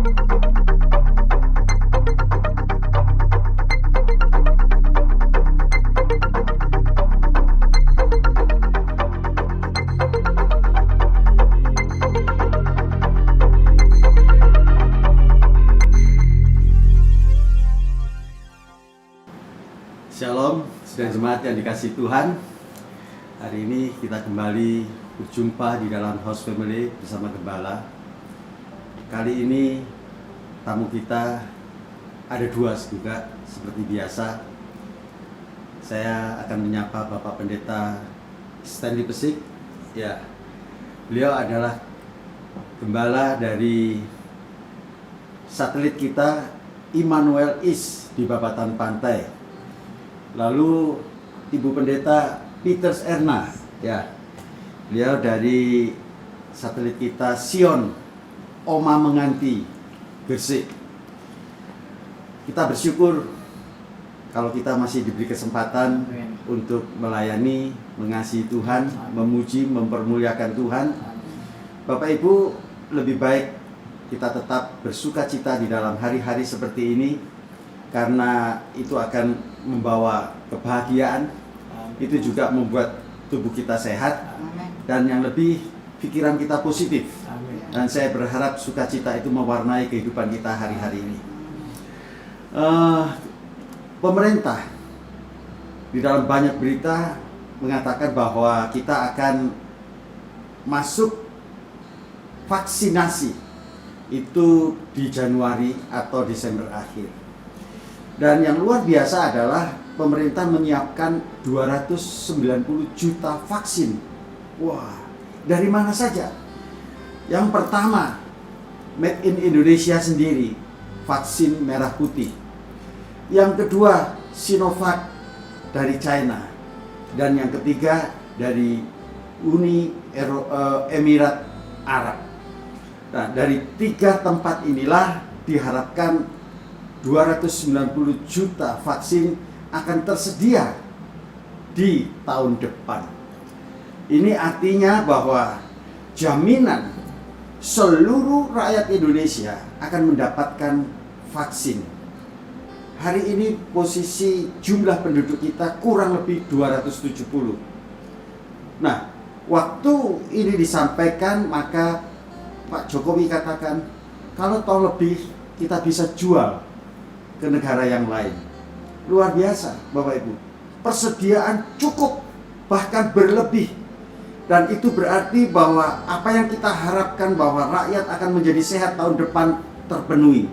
Shalom, saudara jemaat yang dikasihi Tuhan. Hari ini kita kembali berjumpa di dalam House Family bersama Gembala. Kali ini tamu kita ada dua juga, seperti biasa. Saya akan menyapa Bapak Pendeta Stanley Pesik. Ya, beliau adalah Gembala dari satelit kita Immanuel East di Babatan Pantai. Lalu Ibu Pendeta Peters Erna, ya, beliau dari satelit kita Sion Oma Menganti Gresik. Kita bersyukur kalau kita masih diberi kesempatan untuk melayani, mengasihi Tuhan, memuji, mempermuliakan Tuhan. Bapak Ibu, lebih baik kita tetap bersukacita di dalam hari-hari seperti ini, karena itu akan membawa kebahagiaan. Itu juga membuat tubuh kita sehat. Dan yang lebih, pikiran kita positif. Dan saya berharap sukacita itu mewarnai kehidupan kita hari-hari ini. Pemerintah di dalam banyak berita mengatakan bahwa kita akan masuk vaksinasi itu di Januari atau Desember akhir. Dan yang luar biasa adalah pemerintah menyiapkan 290 juta vaksin. Wah, dari mana saja? Yang pertama, made in Indonesia sendiri, vaksin merah putih. Yang kedua, Sinovac dari China. Dan yang ketiga, dari Uni Emirat Arab. Nah, dari tiga tempat inilah diharapkan 290 juta vaksin akan tersedia di tahun depan. Ini artinya bahwa jaminan seluruh rakyat Indonesia akan mendapatkan vaksin. Hari ini posisi jumlah penduduk kita kurang lebih 270. Nah, waktu ini disampaikan, maka Pak Jokowi katakan, kalau tahun lebih kita bisa jual ke negara yang lain. Luar biasa, Bapak Ibu. Persediaan cukup, bahkan berlebih. Dan itu berarti bahwa apa yang kita harapkan bahwa rakyat akan menjadi sehat tahun depan terpenuhi.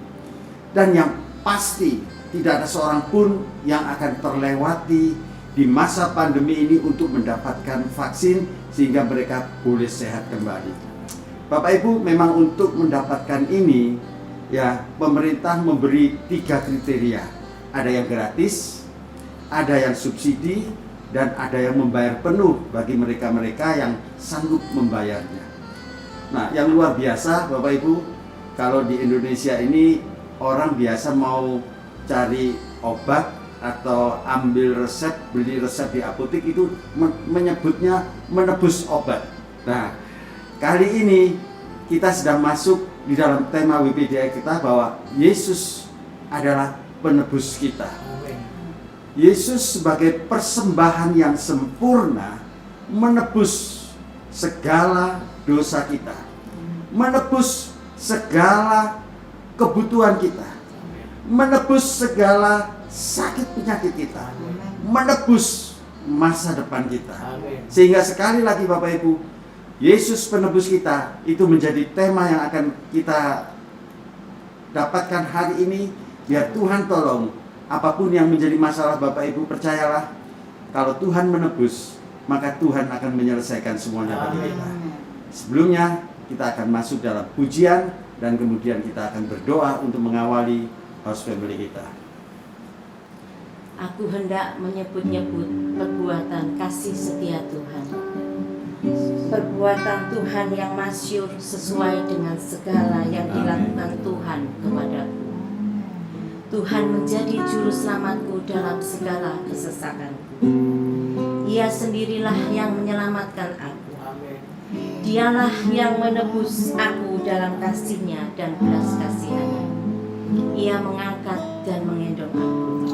Dan yang pasti, tidak ada seorang pun yang akan terlewati di masa pandemi ini untuk mendapatkan vaksin sehingga mereka boleh sehat kembali. Bapak Ibu, memang untuk mendapatkan ini, ya, pemerintah memberi 3 kriteria. Ada yang gratis, ada yang subsidi, dan ada yang membayar penuh bagi mereka-mereka yang sanggup membayarnya. Nah, yang luar biasa Bapak Ibu, kalau di Indonesia ini orang biasa mau cari obat atau ambil resep, beli resep di apotek itu menyebutnya menebus obat. Nah, kali ini kita sedang masuk di dalam tema WPDA kita bahwa Yesus adalah penebus kita. Yesus sebagai persembahan yang sempurna menebus segala dosa kita, menebus segala kebutuhan kita, menebus segala sakit penyakit kita, menebus masa depan kita. Sehingga sekali lagi Bapak Ibu, Yesus penebus kita itu menjadi tema yang akan kita dapatkan hari ini. Biar Tuhan tolong, apapun yang menjadi masalah Bapak Ibu, percayalah, kalau Tuhan menebus, maka Tuhan akan menyelesaikan semuanya bagi kita. Sebelumnya, kita akan masuk dalam pujian, dan kemudian kita akan berdoa untuk mengawali House Family kita. Aku hendak menyebut-nyebut perbuatan kasih setia Tuhan. Perbuatan Tuhan yang masyhur sesuai dengan segala yang dilakukan Tuhan kepadaku. Tuhan menjadi juru selamatku dalam segala kesesakanku. Ia sendirilah yang menyelamatkan aku. Dialah yang menebus aku dalam kasih-Nya dan belas kasihan-Nya. Ia mengangkat dan mengendong aku.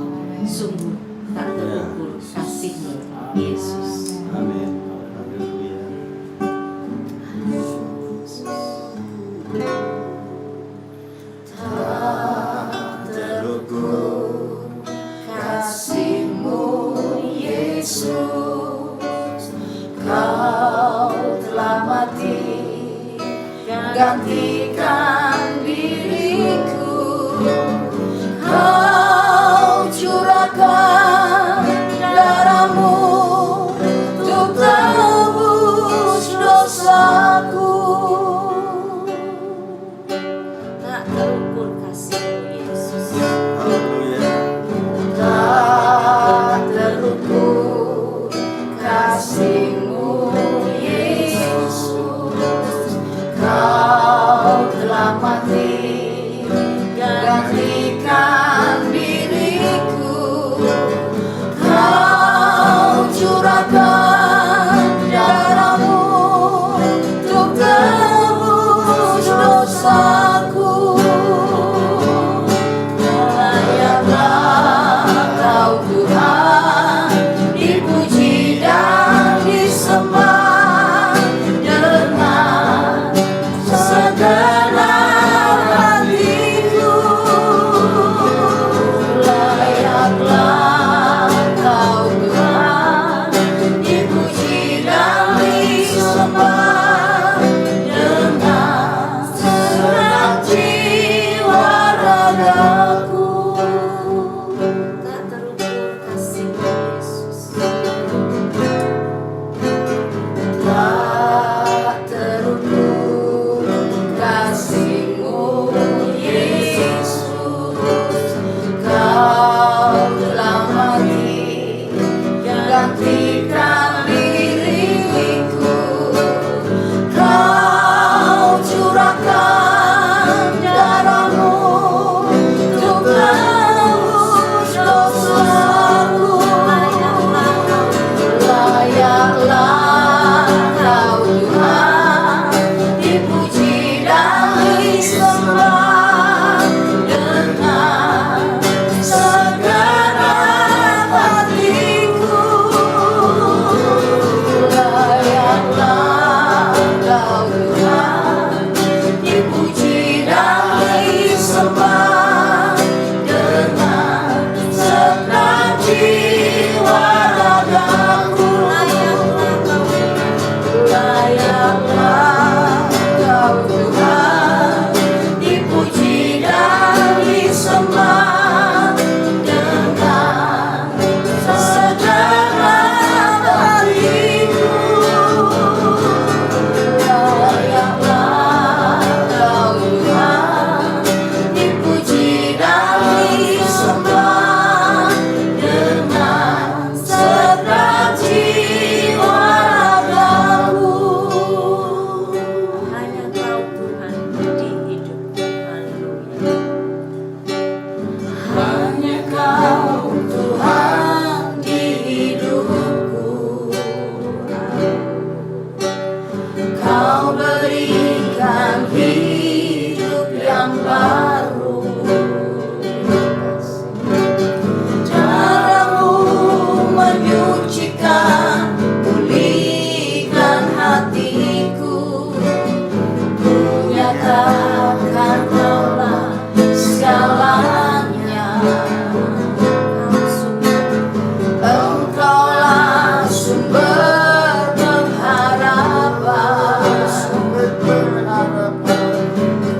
Sungguh tak terukur kasih-Mu, Yesus. Amin. Haleluya. Tak terukur kasih-Mu, Yesus. Kau telah mati gantikan diriku. Kau curahkan darah-Mu untuk tebus dosaku. Tak terukur kasih-Mu, Yesus. Haleluya. Tak terukur kasih-Mu, Yesus. Kau telah mati gantikan diriku. Kau curahkan darah-Mu untuk tebus dosaku. Layaklah Kau Tuhan, dipuji dan disembah dengan segenap hatiku. Layaklah Kau Tuhan, dipuji dan disembah dengan segenap jiwa ragaku. Tak terukur kasih-Mu, Yesus. Tak terukur kasih-Mu, Yesus. Kau telah mati gantikan diriku. Kau curahkan darah-Mu untuk tebus dosaku. Layaklah Kau Tuhan, dipuji dan disembah dengan segenap hatiku. Layaklah Kau Tuhan, dipuji dan disembah dengan segenap jiwa ragaku. Layaklah Kau Tuhan, dipuji dan disembah dengan segenap hatiku. Layaklah Kau Tuhan, dipuji dan disembah dengan segenap jiwa ragaku. Hanya Kau Tuhan di hidupku. Haleluya. Hanya Kau Tuhan di hidupku. Kau berikan hidup yang baru. Darah-Mu menyucikan, pulihkan hatiku. Ku nyatakan Kaulah segalanya. Engkaulah sumber pengharapan.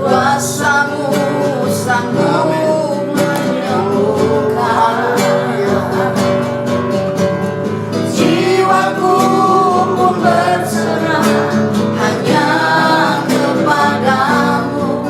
Kuasa-Mu sanggup menyembuhkan. Jiwaku pun berserah hanya kepadamu.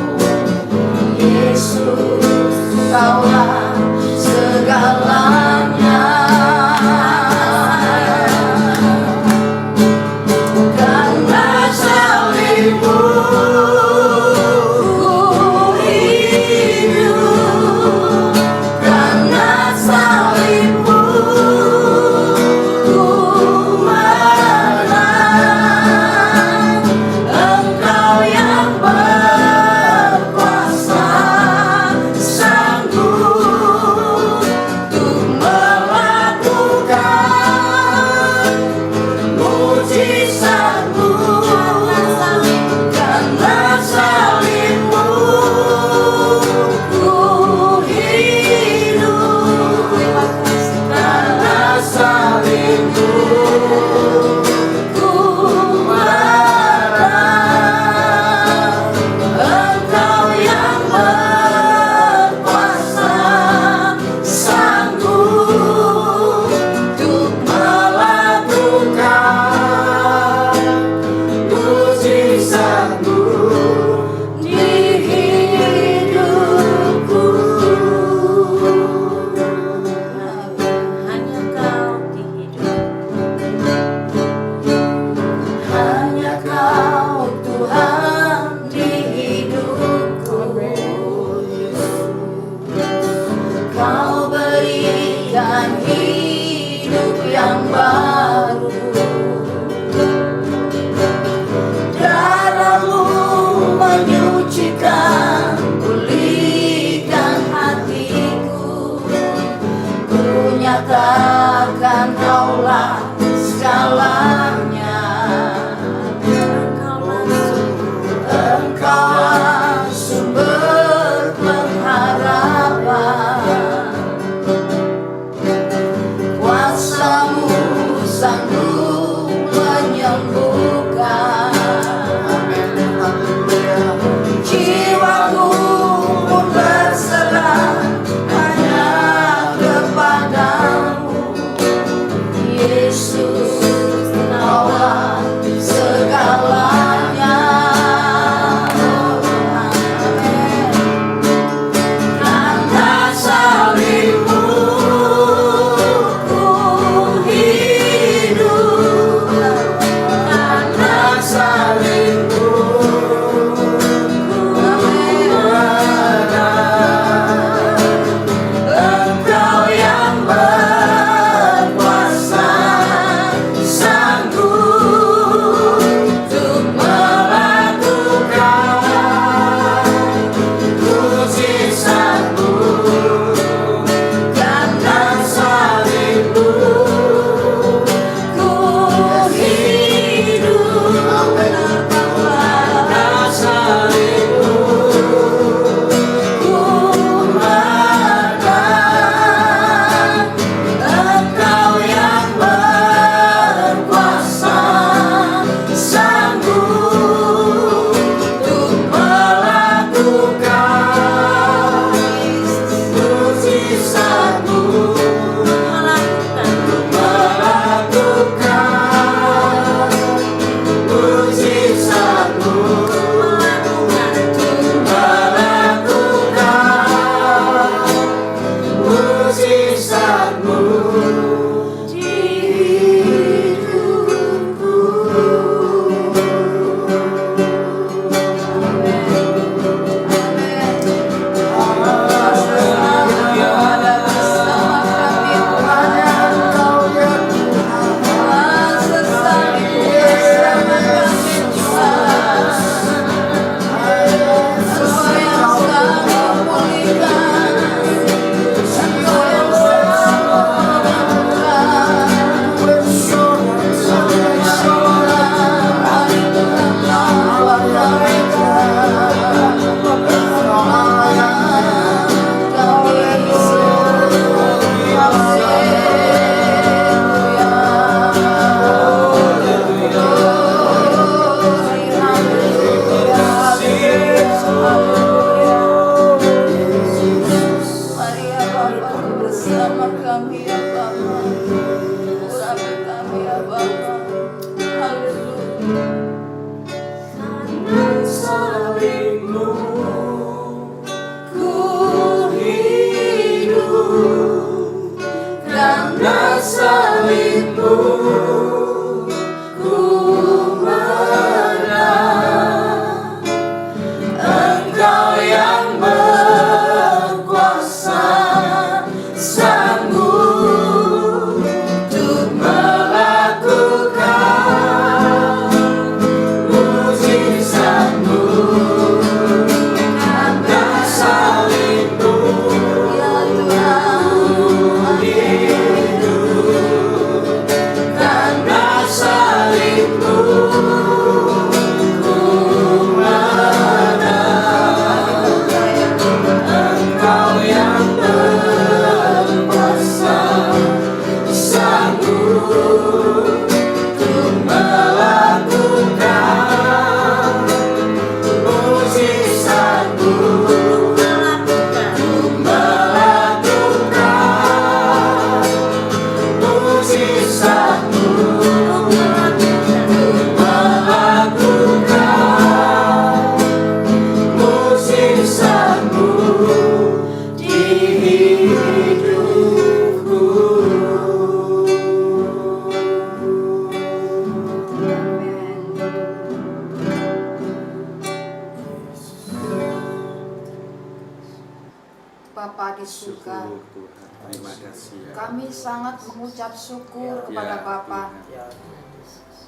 Bapa di surga, Syukur Tuhan. Terima kasih ya. kami sangat mengucap syukur kepada Bapa Tuhan.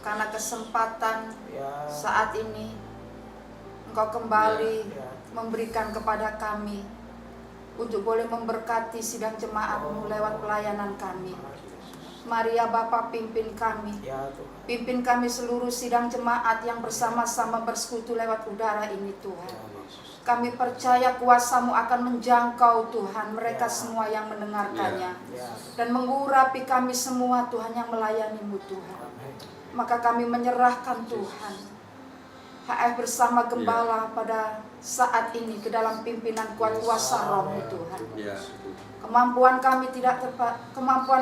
karena kesempatan Ya. saat ini Engkau kembali memberikan kepada kami untuk boleh memberkati sidang jemaat-Mu lewat pelayanan kami. Mari ya Bapa, pimpin kami. Ya Tuhan. Pimpin kami seluruh sidang jemaat yang bersama-sama bersekutu lewat udara ini Tuhan. Kami percaya kuasa-Mu akan menjangkau Tuhan mereka semua yang mendengarkannya. Ya. Dan mengurapi kami semua Tuhan yang melayani-Mu Tuhan. Maka kami menyerahkan Tuhan HF bersama Gembala pada saat ini ke dalam pimpinan kuat kuasa Roh-Mu Tuhan. Ya. Kemampuan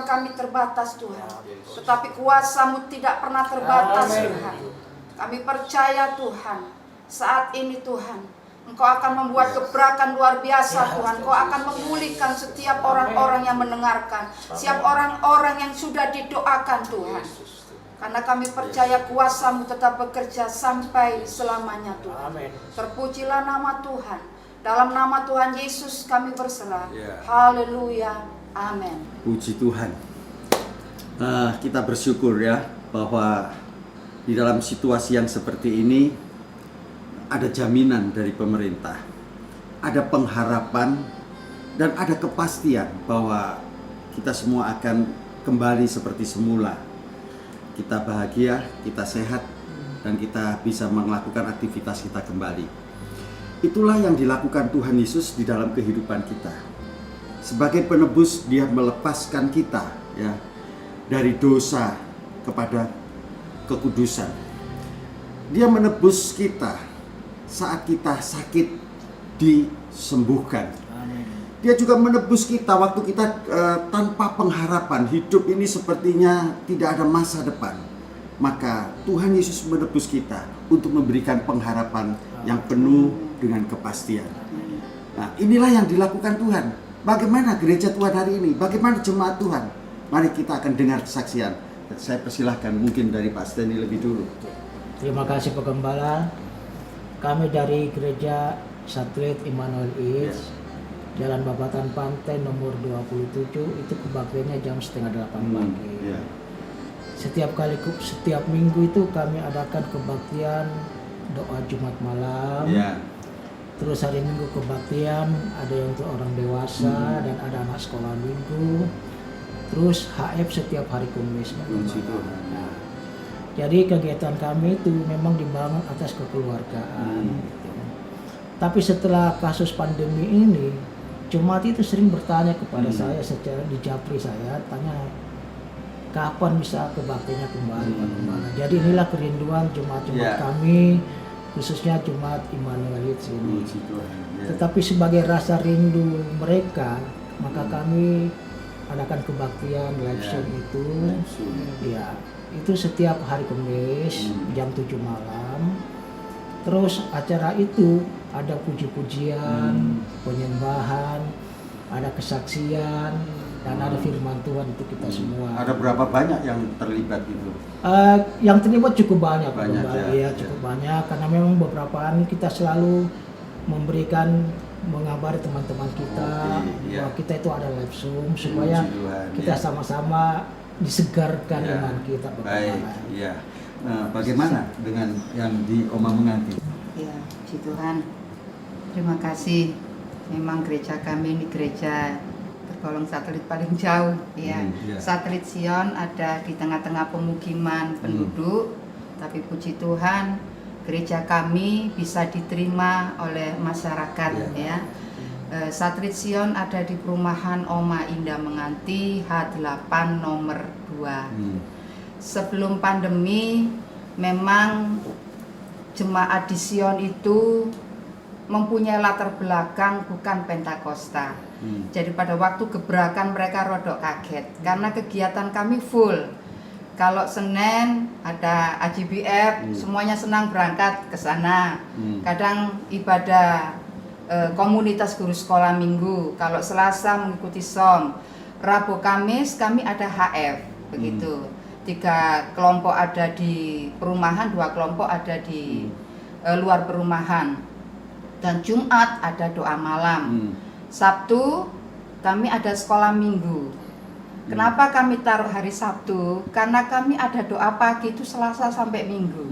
kami terbatas Tuhan, tetapi kuasa-Mu tidak pernah terbatas Tuhan. Kami percaya Tuhan, saat ini Tuhan, Engkau akan membuat gebrakan luar biasa Tuhan. Engkau akan memulihkan setiap orang-orang yang mendengarkan, setiap orang-orang yang sudah didoakan Tuhan. Karena kami percaya kuasa-Mu tetap bekerja sampai selamanya Tuhan. Terpujilah nama Tuhan. Dalam nama Tuhan Yesus kami berserah. Haleluya. Amin. Puji Tuhan. Kita bersyukur ya bahwa di dalam situasi yang seperti ini ada jaminan dari pemerintah, ada pengharapan dan ada kepastian bahwa kita semua akan kembali seperti semula. Kita bahagia, kita sehat, dan kita bisa melakukan aktivitas kita kembali. Itulah yang dilakukan Tuhan Yesus di dalam kehidupan kita. Sebagai penebus, Dia melepaskan kita ya dari dosa kepada kekudusan. Dia menebus kita saat kita sakit, disembuhkan. Dia juga menebus kita waktu kita tanpa pengharapan, hidup ini sepertinya tidak ada masa depan. Maka Tuhan Yesus menebus kita untuk memberikan pengharapan yang penuh dengan kepastian. Nah, inilah yang dilakukan Tuhan. Bagaimana gereja Tuhan hari ini? Bagaimana jemaat Tuhan? Mari kita akan dengar kesaksian. Saya persilahkan mungkin dari Pak Stanley lebih dulu. Terima kasih Pak Gembala. Kami dari Gereja Satelit Immanuel East, Jalan Babatan Pantai nomor 27, itu kebaktiannya jam 7:30 pagi. Setiap minggu itu kami adakan kebaktian doa Jumat malam. Terus hari Minggu kebaktian ada yang untuk orang dewasa dan ada anak sekolah minggu. Terus HF setiap hari Kamis. Nah, jadi kegiatan kami itu memang dibangun atas kekeluargaan. Gitu. Tapi setelah kasus pandemi ini, jemaat itu sering bertanya kepada saya secara di Japri, saya tanya kapan bisa kebaktiannya kembali Pak Gembala. Jadi inilah kerinduan jemaat-jemaat kami, khususnya jemaat Immanuel ini. Tetapi sebagai rasa rindu mereka, maka kami adakan kebaktian live stream itu. Ya, itu setiap hari Kamis jam 7 malam. Terus acara itu ada puji-pujian, penyembahan, ada kesaksian, dan ada firman Tuhan untuk kita semua. Ada berapa banyak yang terlibat itu? Yang terlibat cukup banyak, ya, cukup banyak, karena memang beberapa hari kita selalu memberikan, mengabari teman-teman kita bahwa kita itu ada live Zoom supaya kita sama-sama disegarkan iman kita. Baik, iya. Nah, bagaimana dengan yang di Oma Menganti? Ya, puji Tuhan. Terima kasih. Memang gereja kami ini gereja tergolong satelit paling jauh, ya. Satelit Sion ada di tengah-tengah pemukiman penduduk, tapi puji Tuhan gereja kami bisa diterima oleh masyarakat, ya. Satelit Sion ada di perumahan Oma Indah Menganti H8 nomor 2. Sebelum pandemi memang jemaat di Sion itu mempunyai latar belakang bukan Pentakosta. Jadi pada waktu gebrakan mereka rodok kaget karena kegiatan kami full. Kalau Senin ada AJBF, semuanya senang berangkat ke sana. Kadang ibadah komunitas guru sekolah minggu. Kalau Selasa mengikuti SOM. Rabu Kamis kami ada HF, begitu. 3 kelompok ada di perumahan, 2 kelompok ada di luar perumahan. Dan Jumat ada doa malam. Sabtu kami ada sekolah minggu. Kenapa kami taruh hari Sabtu? Karena kami ada doa pagi itu Selasa sampai Minggu.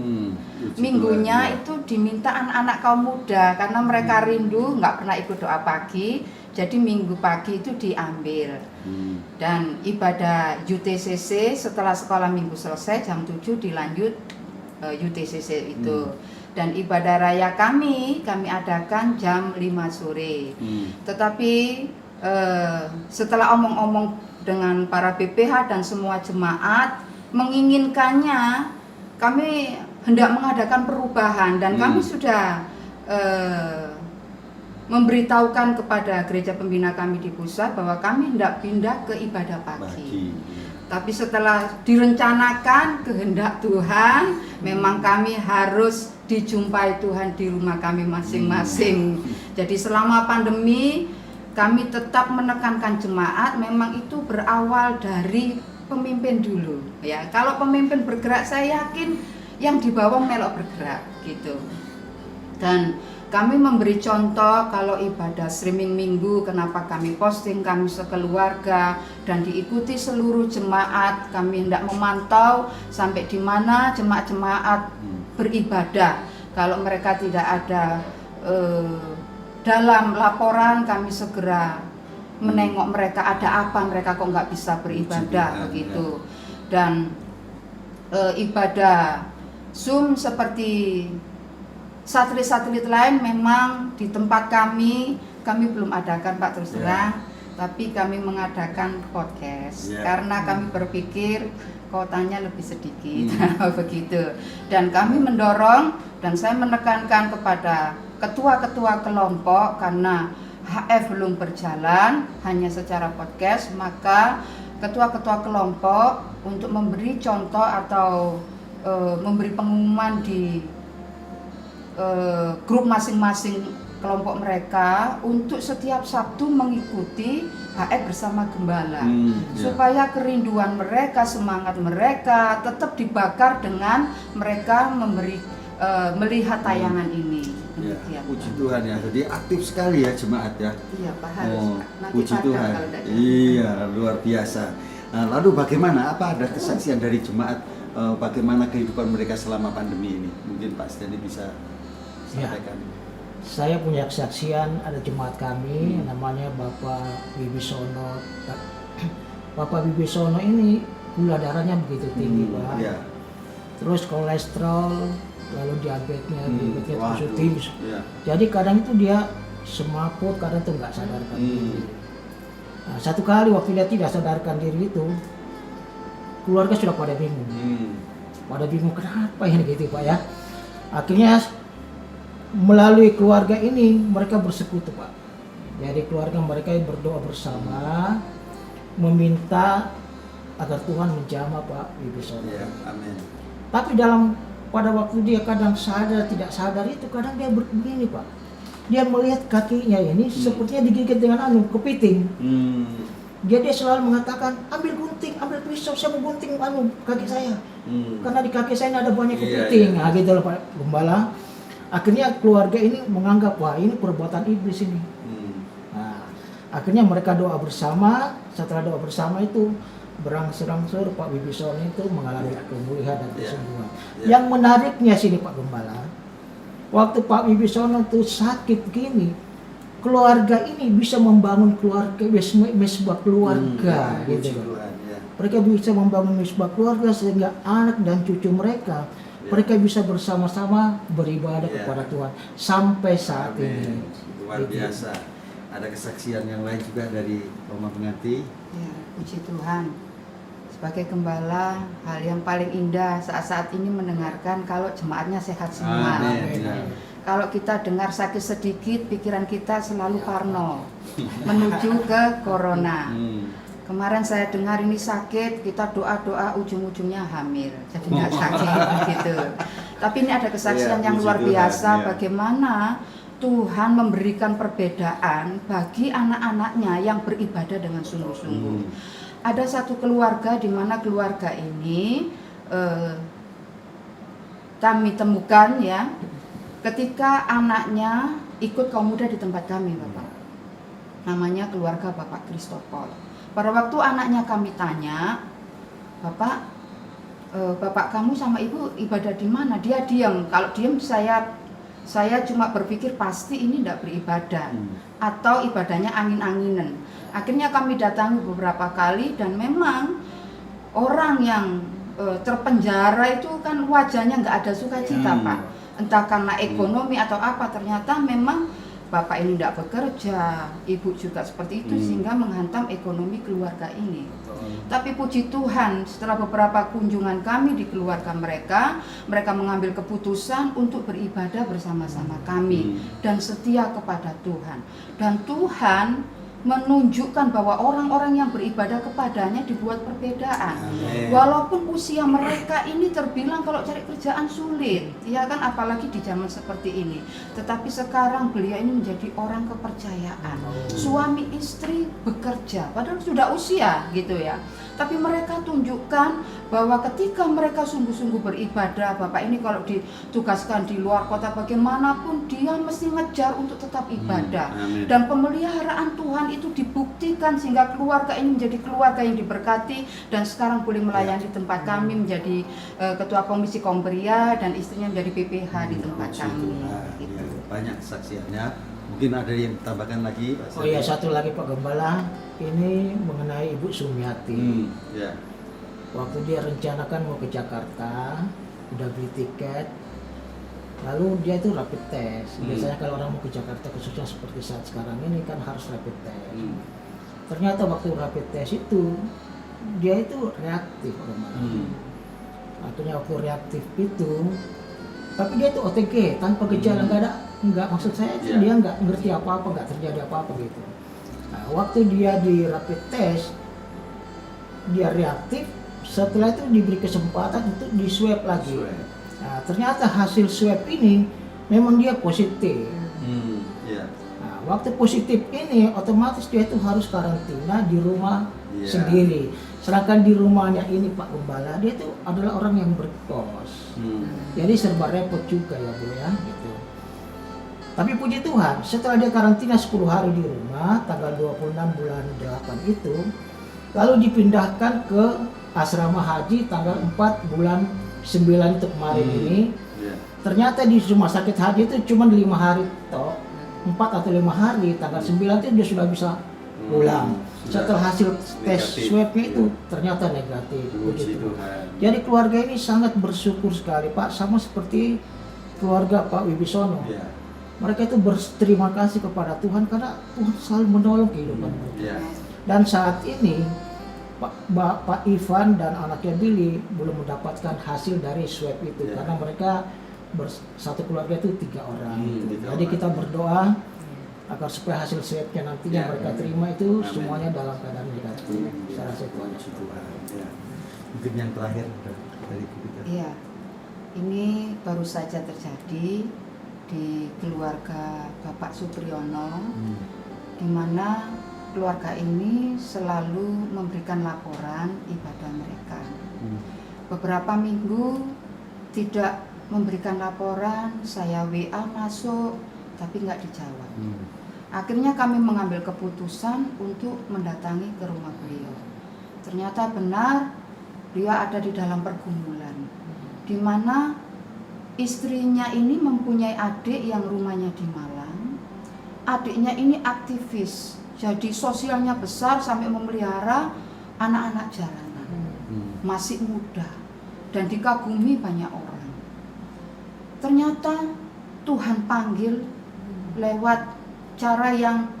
Minggunya itu diminta anak-anak kaum muda karena mereka rindu nggak pernah ikut doa pagi. Jadi Minggu pagi itu diambil. Dan ibadah UTCC setelah sekolah Minggu selesai jam 7 dilanjut UTCC itu. Dan ibadah raya kami adakan jam 5 sore. Tetapi setelah omong-omong dengan para BPH dan semua jemaat menginginkannya, kami hendak mengadakan perubahan dan kami sudah memberitahukan kepada gereja pembina kami di pusat bahwa kami hendak pindah ke ibadah pagi. Tapi setelah direncanakan kehendak Tuhan, memang kami harus dijumpai Tuhan di rumah kami masing-masing. Jadi selama pandemi kami tetap menekankan jemaat, memang itu berawal dari pemimpin dulu. Ya, kalau pemimpin bergerak, saya yakin yang di bawah melok bergerak gitu. Dan kami memberi contoh kalau ibadah streaming minggu, kenapa kami posting, kami sekeluarga dan diikuti seluruh jemaat. Kami hendak memantau sampai di mana jemaat-jemaat beribadah. Kalau mereka tidak ada dalam laporan, kami segera menengok mereka ada apa, mereka kok nggak bisa beribadah begitu. Dan ibadah Zoom seperti satelit-satelit lain memang di tempat kami belum adakan Pak, terus terang, tapi kami mengadakan podcast karena kami berpikir kotanya lebih sedikit begitu. Dan kami mendorong dan saya menekankan kepada ketua-ketua kelompok karena HF belum berjalan hanya secara podcast, maka ketua-ketua kelompok untuk memberi contoh atau memberi pengumuman di grup masing-masing kelompok mereka untuk setiap Sabtu mengikuti HF bersama gembala supaya kerinduan mereka, semangat mereka tetap dibakar dengan mereka melihat tayangan ini. Ya, puji Tuhan ya, jadi aktif sekali ya jemaat ya. Iya Pak, harus nanti puji Tuhan. Iya, luar biasa. Nah, lalu bagaimana? Apa ada kesaksian dari jemaat? Bagaimana kehidupan mereka selama pandemi ini? Mungkin Pak Steny bisa sampaikan. Saya punya kesaksian, ada jemaat kami namanya Bapak Wibisono. Bapak Wibisono ini gula darahnya begitu tinggi Pak. Ya. Terus kolesterol, lalu diabetesnya positif. Ya. Jadi kadang itu dia semaput, kadang itu nggak sadarkan diri. Nah, satu kali waktu dia tidak sadarkan diri itu, keluarga sudah pada bingung. Pada bingung kenapa ini gitu Pak ya. Akhirnya melalui keluarga ini mereka bersekutu Pak. Jadi keluarga mereka berdoa bersama, meminta agar Tuhan menjamah Pak Wibisono. Ya, amin. Tapi pada waktu dia kadang sadar tidak sadar itu kadang dia begini Pak, dia melihat kakinya ini sepertinya digigit dengan kepiting. Dia selalu mengatakan ambil gunting, ambil pisau, saya mau gunting kaki saya karena di kaki saya ada banyak kepiting. Nah gitu loh Pak Gembala. Akhirnya keluarga ini menganggap wah ini perbuatan iblis ini. Nah, akhirnya mereka doa bersama. Setelah doa bersama itu berangsur-angsur Pak Wibisono itu mengalami pemulihan dan kesembuhan. Yang menariknya sini Pak Gembala, waktu Pak Wibisono itu sakit begini, keluarga ini bisa membangun keluarga, mesbah keluarga gitu. Mereka bisa membangun mesbah keluarga sehingga anak dan cucu mereka bisa bersama-sama beribadah kepada Tuhan sampai saat ini. Luar biasa. Ada kesaksian yang lain juga dari Oma Penganti. Ya, puji Tuhan. Sebagai gembala, hal yang paling indah saat-saat ini mendengarkan kalau jemaatnya sehat semua. Kalau kita dengar sakit sedikit, pikiran kita selalu parno menuju ke corona. Kemarin saya dengar ini sakit, kita doa-doa ujung-ujungnya hamil, jadi nggak sakit gitu. Tapi ini ada kesaksian yang luar biasa bagaimana Tuhan memberikan perbedaan bagi anak-anaknya yang beribadah dengan sungguh-sungguh. Ada satu keluarga di mana keluarga ini kami temukan ya, ketika anaknya ikut kaum muda di tempat kami, Bapak. namanya keluarga Bapak Kristopol. Pada waktu anaknya kami tanya, Bapak kamu sama ibu ibadah di mana? Dia diam. Kalau diam saya cuma berpikir pasti ini tidak beribadah atau ibadahnya angin-anginan. Akhirnya kami datangi beberapa kali dan memang orang yang terpenjara itu kan wajahnya nggak ada sukacita, Pak. Entah karena ekonomi atau apa, ternyata memang bapak ini tidak bekerja, ibu juga seperti itu sehingga menghantam ekonomi keluarga ini. Tapi puji Tuhan, setelah beberapa kunjungan kami di keluarga mereka mengambil keputusan untuk beribadah bersama-sama kami dan setia kepada Tuhan. Dan Tuhan menunjukkan bahwa orang-orang yang beribadah kepadanya dibuat perbedaan. Amen. Walaupun usia mereka ini terbilang kalau cari kerjaan sulit, ya kan, apalagi di zaman seperti ini. Tetapi sekarang beliau ini menjadi orang kepercayaan. Suami istri bekerja, padahal sudah usia gitu ya. Tapi mereka tunjukkan bahwa ketika mereka sungguh-sungguh beribadah, bapak ini kalau ditugaskan di luar kota bagaimanapun dia mesti ngejar untuk tetap ibadah. Dan pemeliharaan Tuhan itu dibuktikan sehingga keluarga ini menjadi keluarga yang diberkati dan sekarang boleh melayani tempat kami, menjadi ketua komisi Kombria dan istrinya menjadi PPH di tempat kami. Gitu. Banyak kesaksiannya. Mungkin ada yang tambahkan lagi, Pak? Oh iya, satu lagi Pak Gembala, ini mengenai Ibu Sumiati. Ya. Waktu dia rencanakan mau ke Jakarta, udah beli tiket, lalu dia itu rapid test. Biasanya kalau orang mau ke Jakarta, khususnya seperti saat sekarang ini kan harus rapid test. Ternyata waktu rapid test itu dia itu reaktif, Akhirnya waktu reaktif itu, tapi dia itu OTG tanpa gejala, nggak maksud saya itu dia nggak ngerti apa-apa, nggak terjadi apa-apa gitu. Nah, waktu dia di rapid test dia reaktif, setelah itu diberi kesempatan untuk di swab lagi. Nah, ternyata hasil swab ini memang dia positif. Nah, waktu positif ini otomatis dia itu harus karantina di rumah sendiri. Sedangkan di rumahnya ini Pak Gembala, dia itu adalah orang yang berkos. Jadi serba repot juga ya Bu ya gitu. Tapi puji Tuhan, setelah dia karantina 10 hari di rumah, tanggal 26 bulan 8 itu, lalu dipindahkan ke asrama haji tanggal 4 bulan 9 itu kemarin ini. Ternyata di rumah sakit haji itu cuma 5 hari toh, 4 atau 5 hari, tanggal 9 itu dia sudah bisa pulang. Setelah hasil tes swabnya itu ternyata negatif. Puji Tuhan. Jadi keluarga ini sangat bersyukur sekali Pak, sama seperti keluarga Pak Wibisono. Mereka itu berterima kasih kepada Tuhan karena Tuhan selalu menolong kehidupan mereka. Dan saat ini Pak Ivan dan anaknya Billy belum mendapatkan hasil dari swab itu karena mereka satu keluarga itu 3 orang. Jadi kita berdoa agar supaya hasil swabnya nantinya mereka terima itu semuanya dalam keadaan negatif. Saya rasa itu aja. Mungkin yang terakhir dari kita. Iya, ini baru saja terjadi di keluarga Bapak Supriyono, di mana keluarga ini selalu memberikan laporan ibadah mereka. Beberapa minggu tidak memberikan laporan, saya WA masuk tapi nggak dijawab. Akhirnya kami mengambil keputusan untuk mendatangi ke rumah beliau. Ternyata benar beliau ada di dalam pergumulan, di mana istrinya ini mempunyai adik yang rumahnya di Malang. Adiknya ini aktivis, jadi sosialnya besar sampai memelihara anak-anak jalanan. Masih muda dan dikagumi banyak orang. Ternyata Tuhan panggil lewat cara yang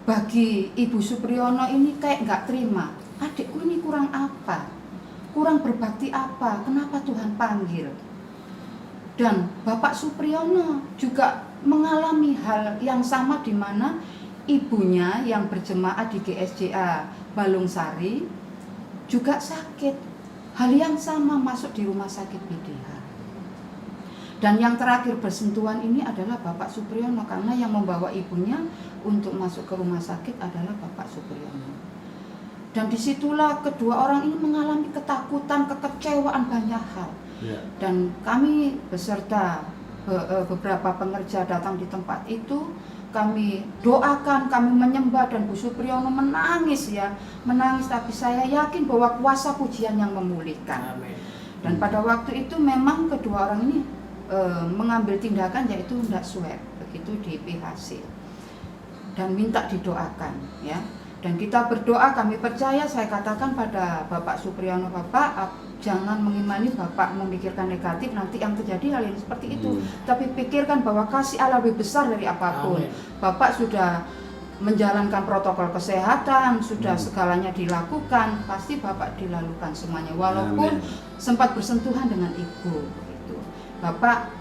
bagi Ibu Supriyono ini kayak nggak terima. Adikku ini kurang apa? Kurang berbakti apa? Kenapa Tuhan panggil? Dan Bapak Supriyono juga mengalami hal yang sama, di mana ibunya yang berjemaat di GSJA Balungsari juga sakit. Hal yang sama masuk di rumah sakit BDH. Dan yang terakhir bersentuhan ini adalah Bapak Supriyono, karena yang membawa ibunya untuk masuk ke rumah sakit adalah Bapak Supriyono. Dan disitulah kedua orang ini mengalami ketakutan, kekecewaan banyak hal. Dan kami beserta beberapa pengerja datang di tempat itu kami doakan, kami menyembah, dan Bu Supriyono menangis ya, menangis, tapi saya yakin bahwa kuasa pujian yang memulihkan. Amin. Dan pada waktu itu memang kedua orang ini mengambil tindakan, yaitu tidak swab begitu di PHC dan minta didoakan ya. Dan kita berdoa, kami percaya, saya katakan pada Bapak Supriyono, Bapak jangan mengimani Bapak memikirkan negatif, nanti yang terjadi hal yang seperti itu. Tapi pikirkan bahwa kasih Allah lebih besar dari apapun. Amin. Bapak sudah menjalankan protokol kesehatan, sudah segalanya dilakukan, pasti Bapak dilakukan semuanya. Walaupun sempat bersentuhan dengan Ibu gitu. Bapak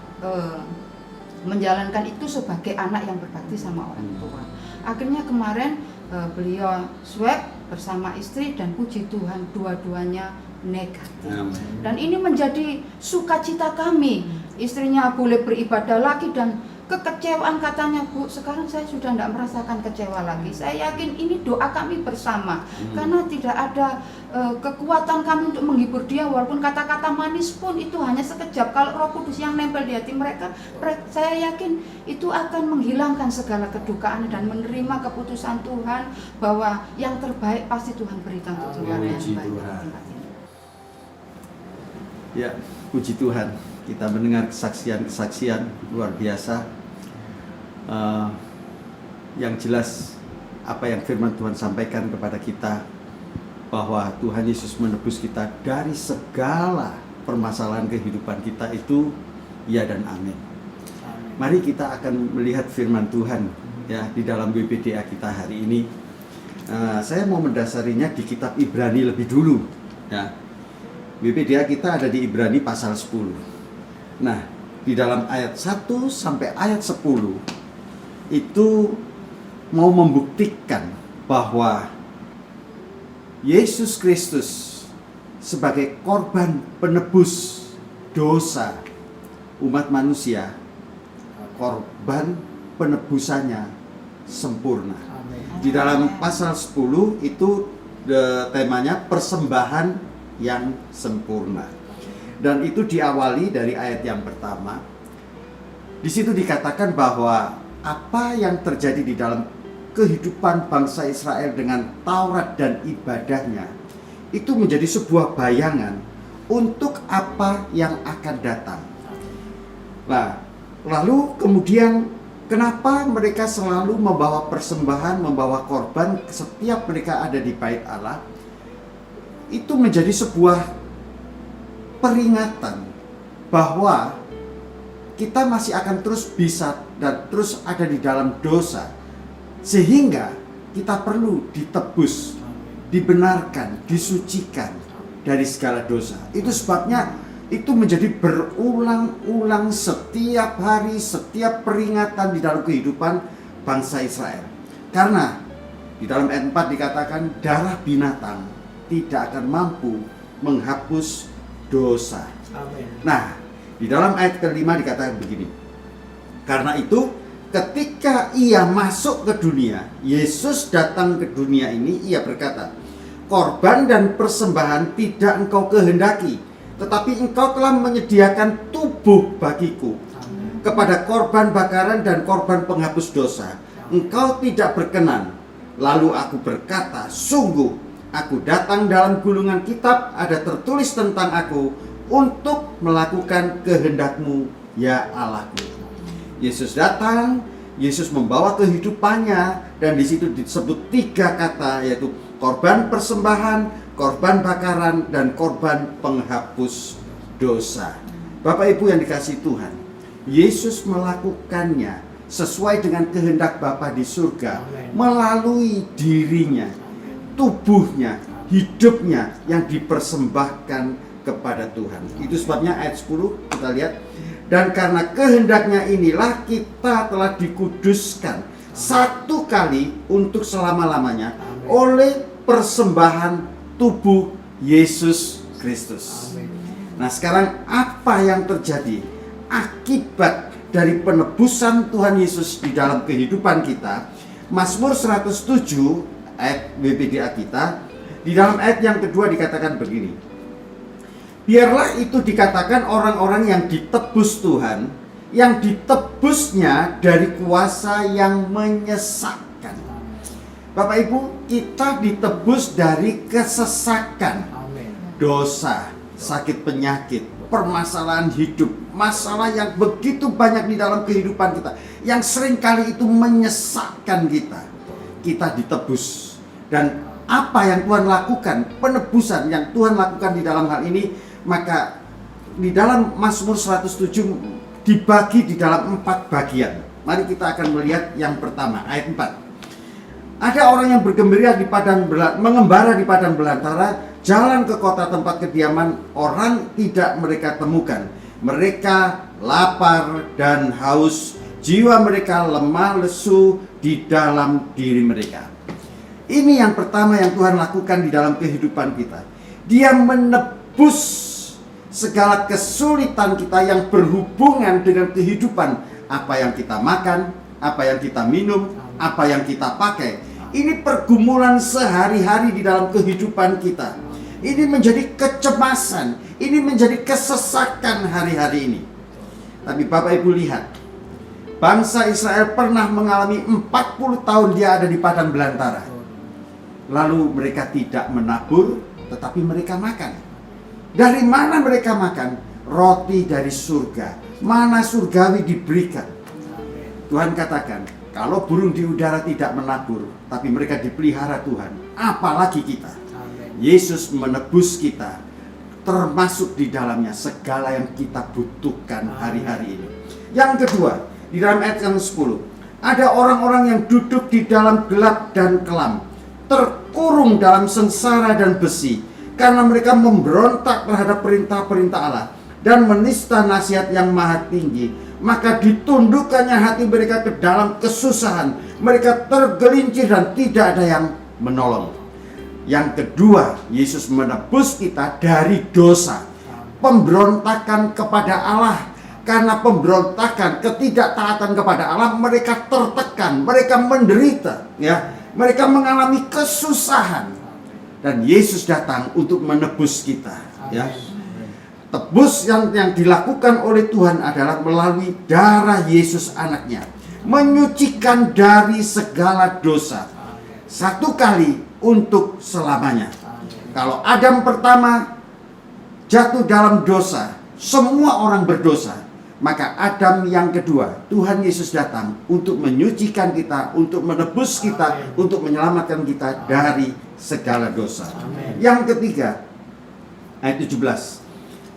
menjalankan itu sebagai anak yang berbakti sama orang tua. Akhirnya kemarin beliau swab bersama istri, dan puji Tuhan dua-duanya negatif. Dan ini menjadi sukacita kami. Istrinya boleh beribadah lagi, dan kekecewaan katanya, Bu, sekarang saya sudah tidak merasakan kecewa lagi. Saya yakin ini doa kami bersama, karena tidak ada kekuatan kami untuk menghibur dia, walaupun kata-kata manis pun itu hanya sekejap. Kalau Roh Kudus yang nempel di hati mereka, saya yakin itu akan menghilangkan segala kedukaan dan menerima keputusan Tuhan bahwa yang terbaik pasti Tuhan berikan untuk keluarga yang baik. Ya, puji Tuhan, kita mendengar kesaksian-kesaksian luar biasa. Yang jelas apa yang firman Tuhan sampaikan kepada kita, bahwa Tuhan Yesus menebus kita dari segala permasalahan kehidupan kita, itu ya dan amin. Mari kita akan melihat firman Tuhan ya di dalam WPDA kita hari ini. Saya mau mendasarinya di kitab Ibrani lebih dulu ya. WPDA kita ada di Ibrani pasal 10. Nah, di dalam ayat 1 sampai ayat 10 itu mau membuktikan bahwa Yesus Kristus sebagai korban penebus dosa umat manusia, korban penebusannya sempurna. Di dalam pasal 10 itu temanya persembahan yang sempurna. Dan itu diawali dari ayat yang pertama. Di situ dikatakan bahwa apa yang terjadi di dalam kehidupan bangsa Israel dengan Taurat dan ibadahnya itu menjadi sebuah bayangan untuk apa yang akan datang. Nah, lalu kemudian kenapa mereka selalu membawa persembahan, membawa korban setiap mereka ada di bait Allah? Itu menjadi sebuah peringatan bahwa kita masih akan terus bisa dan terus ada di dalam dosa, sehingga kita perlu ditebus, dibenarkan, disucikan dari segala dosa. Itu sebabnya itu menjadi berulang-ulang setiap hari, setiap peringatan di dalam kehidupan bangsa Israel. Karena di dalam ayat 4 dikatakan darah binatang tidak akan mampu menghapus dosa. Amin. Nah, di dalam ayat kelima dikatakan begini. Karena itu ketika ia masuk ke dunia, Yesus datang ke dunia ini, ia berkata, korban dan persembahan tidak engkau kehendaki, tetapi engkau telah menyediakan tubuh bagiku. Kepada korban bakaran dan korban penghapus dosa engkau tidak berkenan. Lalu aku berkata, sungguh aku datang dalam gulungan kitab ada tertulis tentang aku, untuk melakukan kehendak-Mu ya Allahku. Yesus datang, Yesus membawa kehidupannya, dan di situ disebut 3 kata, yaitu korban persembahan, korban bakaran, dan korban penghapus dosa. Bapak Ibu yang dikasihi Tuhan, Yesus melakukannya sesuai dengan kehendak Bapa di surga melalui dirinya, tubuhnya, hidupnya yang dipersembahkan kepada Tuhan. Itu sebabnya ayat 10 kita lihat, dan karena kehendaknya inilah kita telah dikuduskan satu kali untuk selama-lamanya oleh persembahan tubuh Yesus Kristus. Nah, sekarang apa yang terjadi akibat dari penebusan Tuhan Yesus di dalam kehidupan kita? Mazmur 107 ayat WPDA kita, di dalam ayat yang kedua dikatakan begini. Biarlah itu dikatakan orang-orang yang ditebus Tuhan, yang ditebusnya dari kuasa yang menyesatkan. Bapak Ibu, kita ditebus dari kesesakan, Amin. dosa, sakit penyakit, permasalahan hidup, masalah yang begitu banyak di dalam kehidupan kita, yang seringkali itu menyesatkan kita. Kita ditebus. Dan apa yang Tuhan lakukan, penebusan yang Tuhan lakukan di dalam hal ini, maka di dalam Mazmur 107 dibagi di dalam 4 bagian. Mari kita akan melihat yang pertama, ayat 4. Ada orang yang bergembira di padang mengembara di padang belantara, jalan ke kota tempat kediaman orang tidak mereka temukan. Mereka lapar dan haus, jiwa mereka lemah lesu di dalam diri mereka. Ini yang pertama yang Tuhan lakukan di dalam kehidupan kita. Dia menebus segala kesulitan kita yang berhubungan dengan kehidupan. Apa yang kita makan, apa yang kita minum, apa yang kita pakai. Ini pergumulan sehari-hari di dalam kehidupan kita. Ini menjadi kecemasan, ini menjadi kesesakan hari-hari ini. Tapi Bapak Ibu lihat, bangsa Israel pernah mengalami 40 tahun dia ada di padang belantara. Lalu mereka tidak menabur, tetapi mereka makan. Dari mana mereka makan? Roti dari surga. Mana surgawi diberikan. Tuhan katakan, kalau burung di udara tidak menabur, tapi mereka dipelihara Tuhan, apalagi kita. Yesus menebus kita, termasuk di dalamnya segala yang kita butuhkan hari-hari ini. Yang kedua, di dalam ayat yang 10, ada orang-orang yang duduk di dalam gelap dan kelam, terkurung dalam sengsara dan besi, karena mereka memberontak terhadap perintah-perintah Allah dan menista nasihat yang maha tinggi. Maka ditundukkannya hati mereka ke dalam kesusahan. Mereka tergelincir dan tidak ada yang menolong. Yang kedua, Yesus menebus kita dari dosa, pemberontakan kepada Allah. Karena pemberontakan, ketidaktaatan kepada Allah, mereka tertekan, mereka menderita, ya. Mereka mengalami kesusahan. Dan Yesus datang untuk menebus kita, ya. Tebus yang dilakukan oleh Tuhan adalah melalui darah Yesus anaknya, menyucikan dari segala dosa, satu kali untuk selamanya. Kalau Adam pertama jatuh dalam dosa, semua orang berdosa, maka Adam yang kedua, Tuhan Yesus datang untuk menyucikan kita, untuk menebus kita, untuk menyelamatkan kita dari segala dosa. Yang ketiga, ayat 17.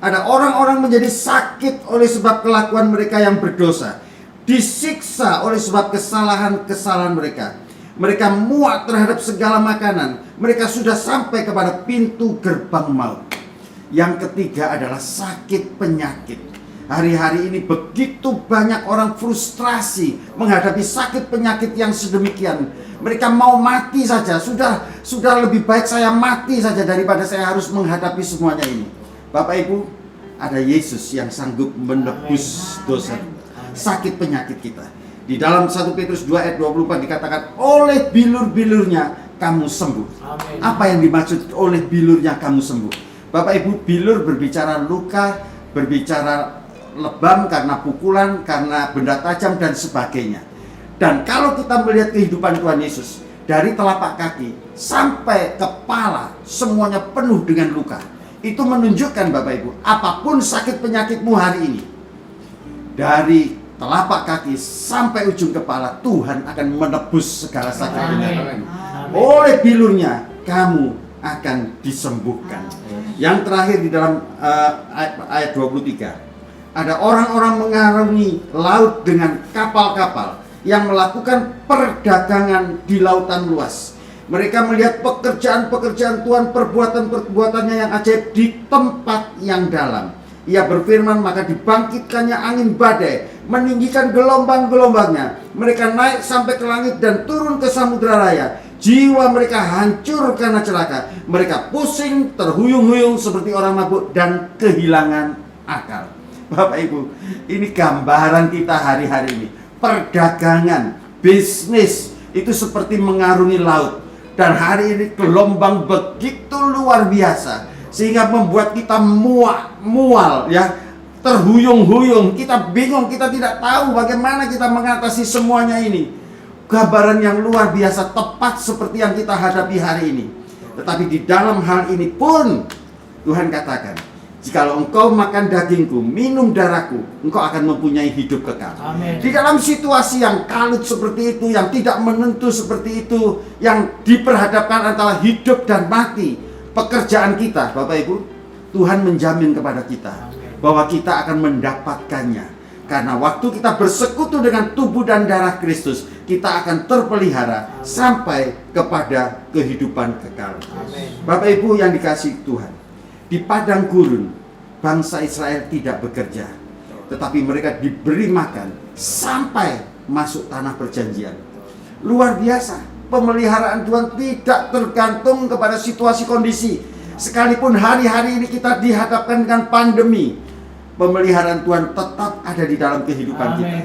Ada orang-orang menjadi sakit oleh sebab kelakuan mereka yang berdosa, disiksa oleh sebab kesalahan-kesalahan mereka. Mereka muak terhadap segala makanan. Mereka sudah sampai kepada pintu gerbang maut. Yang ketiga adalah sakit penyakit. Hari-hari ini begitu banyak orang frustrasi menghadapi sakit penyakit yang sedemikian. Mereka mau mati saja. Sudah lebih baik saya mati saja daripada saya harus menghadapi semuanya ini. Bapak Ibu, ada Yesus yang sanggup menebus dosa, sakit penyakit kita. Di dalam 1 Petrus 2 ayat 24 dikatakan, oleh bilur-bilurnya kamu sembuh. Amin. Apa yang dimaksud oleh bilurnya kamu sembuh? Bapak Ibu, bilur berbicara luka, berbicara lebam karena pukulan, karena benda tajam dan sebagainya. Dan kalau kita melihat kehidupan Tuhan Yesus, dari telapak kaki sampai kepala semuanya penuh dengan luka. Itu menunjukkan Bapak Ibu, apapun sakit penyakitmu hari ini, dari telapak kaki sampai ujung kepala, Tuhan akan menebus segala sakit penyakit. Oleh bilurnya kamu akan disembuhkan. Yang terakhir di dalam ayat 23, ada orang-orang mengarungi laut dengan kapal-kapal yang melakukan perdagangan di lautan luas. Mereka melihat pekerjaan-pekerjaan Tuhan, perbuatan-perbuatannya yang ajaib di tempat yang dalam. Ia berfirman, maka dibangkitkannya angin badai, meninggikan gelombang-gelombangnya. Mereka naik sampai ke langit dan turun ke samudra raya. Jiwa mereka hancur karena celaka. Mereka pusing, terhuyung-huyung seperti orang mabuk dan kehilangan akal. Bapak Ibu, ini gambaran kita hari-hari ini. Perdagangan, bisnis, itu seperti mengarungi laut. Dan hari ini gelombang begitu luar biasa, sehingga membuat kita mual, ya, terhuyung-huyung, kita bingung, kita tidak tahu bagaimana kita mengatasi semuanya ini. Gambaran yang luar biasa tepat seperti yang kita hadapi hari ini. Tetapi di dalam hal ini pun Tuhan katakan, jikalau engkau makan dagingku, minum darahku, engkau akan mempunyai hidup kekal. Amin. Di dalam situasi yang kalut seperti itu, yang tidak menentu seperti itu, yang diperhadapkan antara hidup dan mati, pekerjaan kita, Bapak Ibu, Tuhan menjamin kepada kita bahwa kita akan mendapatkannya. Karena waktu kita bersekutu dengan tubuh dan darah Kristus, kita akan terpelihara sampai kepada kehidupan kekal. Amin. Bapak Ibu yang dikasihi Tuhan, di padang gurun, bangsa Israel tidak bekerja, tetapi mereka diberi makan sampai masuk tanah perjanjian. Luar biasa, pemeliharaan Tuhan tidak tergantung kepada situasi kondisi. Sekalipun hari-hari ini kita dihadapkan dengan pandemi, pemeliharaan Tuhan tetap ada di dalam kehidupan kita.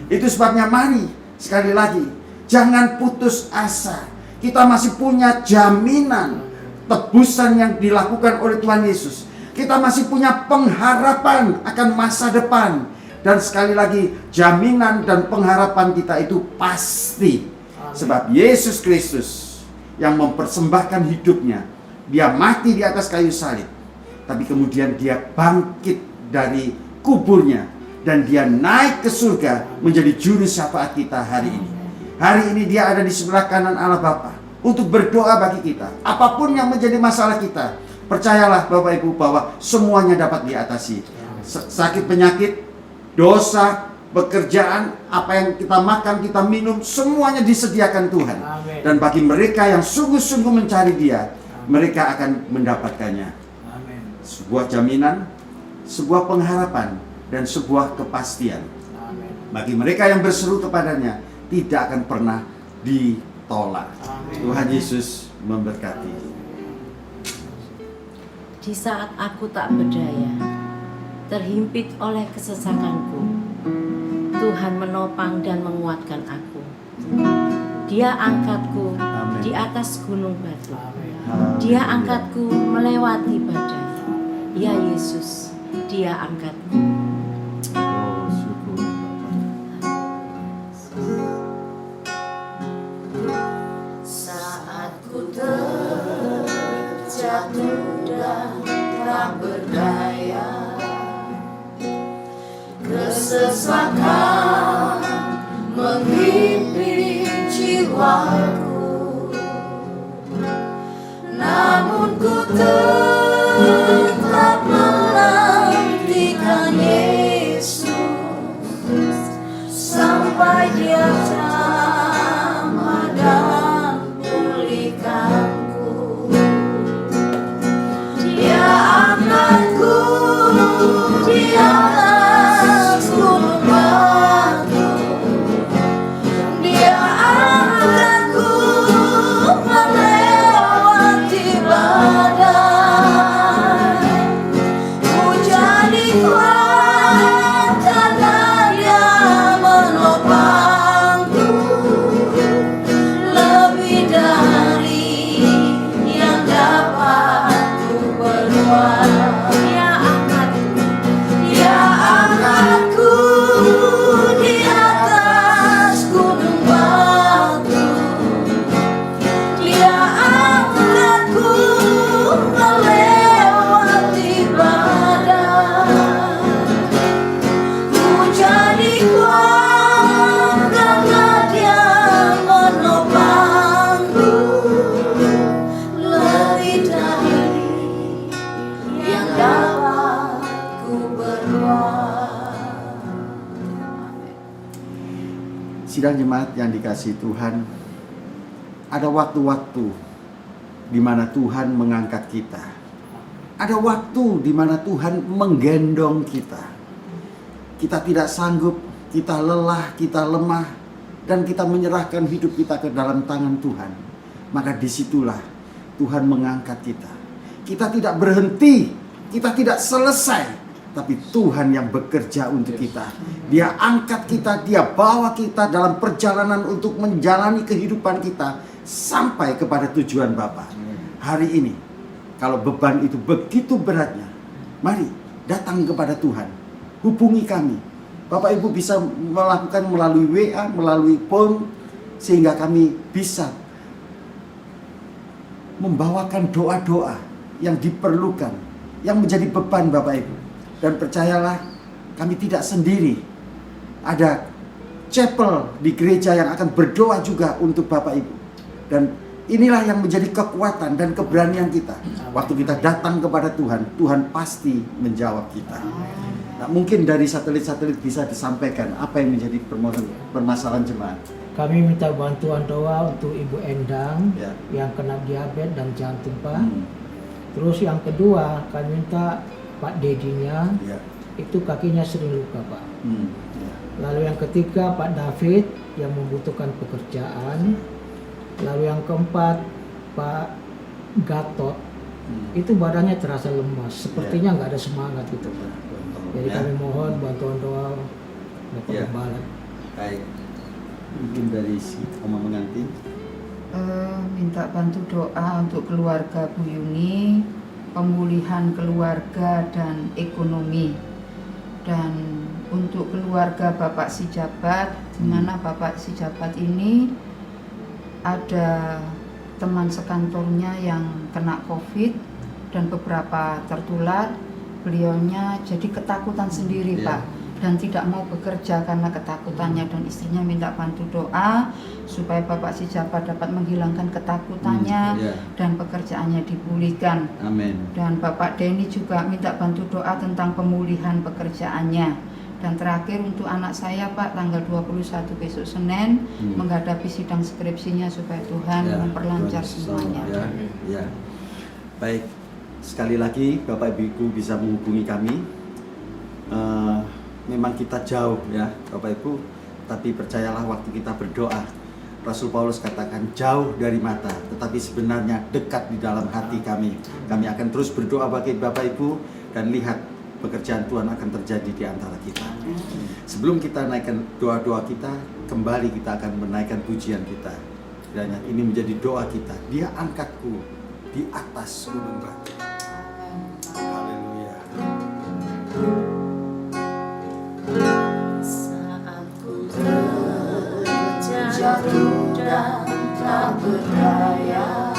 Itu sebabnya mari, sekali lagi, jangan putus asa. Kita masih punya jaminan tebusan yang dilakukan oleh Tuhan Yesus. Kita masih punya pengharapan akan masa depan. Dan sekali lagi, jaminan dan pengharapan kita itu pasti. Sebab Yesus Kristus yang mempersembahkan hidupnya, dia mati di atas kayu salib, tapi kemudian dia bangkit dari kuburnya, dan dia naik ke surga menjadi juru syafaat kita hari ini. Hari ini dia ada di sebelah kanan Allah Bapa untuk berdoa bagi kita. Apapun yang menjadi masalah kita, percayalah Bapak Ibu bahwa semuanya dapat diatasi. Sakit penyakit, dosa, pekerjaan, apa yang kita makan, kita minum, semuanya disediakan Tuhan. Amin. Dan bagi mereka yang sungguh-sungguh mencari Dia, mereka akan mendapatkannya. Amin. Sebuah jaminan, sebuah pengharapan, dan sebuah kepastian. Amin. Bagi mereka yang berseru kepadanya, tidak akan pernah ditolak. Amin. Tuhan Yesus memberkati. Di saat aku tak berdaya, terhimpit oleh kesesakanku, Tuhan menopang dan menguatkan aku. Dia angkatku Amin. di atas gunung batu. Amin. Dia angkatku melewati badai. Ya Yesus, Dia angkatku. Oh, syukur. Saat ku terjatuh dan tak berdaya, kesesakan menghimpit jiwaku, namun ku tetap menantikan Yesus sampai Dia jamah dan pulihkanku. Dia angkatku di atas gunung batu. Dia angkatku melewati badai. Ku jadi kuat karena Dia menopangku, lebih dari yang dapat ku berbuat. Dia angkatku di atas gunung batu. Dia angkatku melewati badai. Ku jadi kuat karena Dia menopangku, lebih dari yang dapat ku berbuat. Sidang jemaat yang dikasihi Tuhan, ada waktu-waktu di mana Tuhan mengangkat kita. Ada waktu di mana Tuhan menggendong kita. Kita tidak sanggup, kita lelah, kita lemah, dan kita menyerahkan hidup kita ke dalam tangan Tuhan. Maka disitulah Tuhan mengangkat kita. Kita tidak berhenti, kita tidak selesai, tapi Tuhan yang bekerja untuk kita. Dia angkat kita, Dia bawa kita dalam perjalanan untuk menjalani kehidupan kita sampai kepada tujuan Bapa. Hari ini, kalau beban itu begitu beratnya, mari datang kepada Tuhan. hubungi kami. Bapak Ibu bisa melakukan melalui WA, melalui phone, sehingga kami bisa membawakan doa-doa yang diperlukan, yang menjadi beban Bapak Ibu. Dan percayalah, kami tidak sendiri. Ada chapel di gereja yang akan berdoa juga untuk Bapak Ibu. Dan inilah yang menjadi kekuatan dan keberanian kita. Waktu kita datang kepada Tuhan, Tuhan pasti menjawab kita. Nah, mungkin dari satelit-satelit bisa disampaikan apa yang menjadi permasalahan jemaat. Kami minta bantuan doa untuk Ibu Endang Ya. yang kena diabetes dan jantung, Pak. Terus yang kedua, kami minta Pak Dedinya, Ya. itu kakinya sering luka, Pak. Ya. Lalu yang ketiga, Pak David yang membutuhkan pekerjaan. Lalu yang keempat, Pak Gatot, itu badannya terasa lemas, sepertinya nggak ada semangat gitu, Pak. Jadi kami mohon bantuan doa Bapak Ya. Gembala. Baik. Mungkin dari si Oma mengantin. Minta bantu doa untuk keluarga Bu Yuni, pemulihan keluarga dan ekonomi, dan untuk keluarga Bapak Sijabat, di mana Bapak Sijabat ini ada teman sekantornya yang kena COVID dan beberapa tertular. Beliaunya jadi ketakutan sendiri, Pak, dan tidak mau bekerja karena ketakutannya, dan istrinya minta bantu doa supaya Bapak Sijabat dapat menghilangkan ketakutannya dan pekerjaannya dipulihkan. Amin. Dan Bapak Denny juga minta bantu doa tentang pemulihan pekerjaannya. Dan terakhir untuk anak saya, Pak, tanggal 21 besok Senin menghadapi sidang skripsinya supaya Tuhan memperlancar semuanya. Ya. Baik, sekali lagi Bapak Ibu bisa menghubungi kami. Memang kita jauh ya Bapak Ibu, tapi percayalah waktu kita berdoa, Rasul Paulus katakan jauh dari mata, tetapi sebenarnya dekat di dalam hati kami. Kami akan terus berdoa bagi Bapak Ibu dan lihat pekerjaan Tuhan akan terjadi di antara kita. Sebelum kita naikkan doa-doa kita, kembali kita akan menaikkan pujian kita. Kiranya ini menjadi doa kita. Dia angkatku di atas gunung batu. Haleluya. Saat ku terjatuh dan tak berdaya,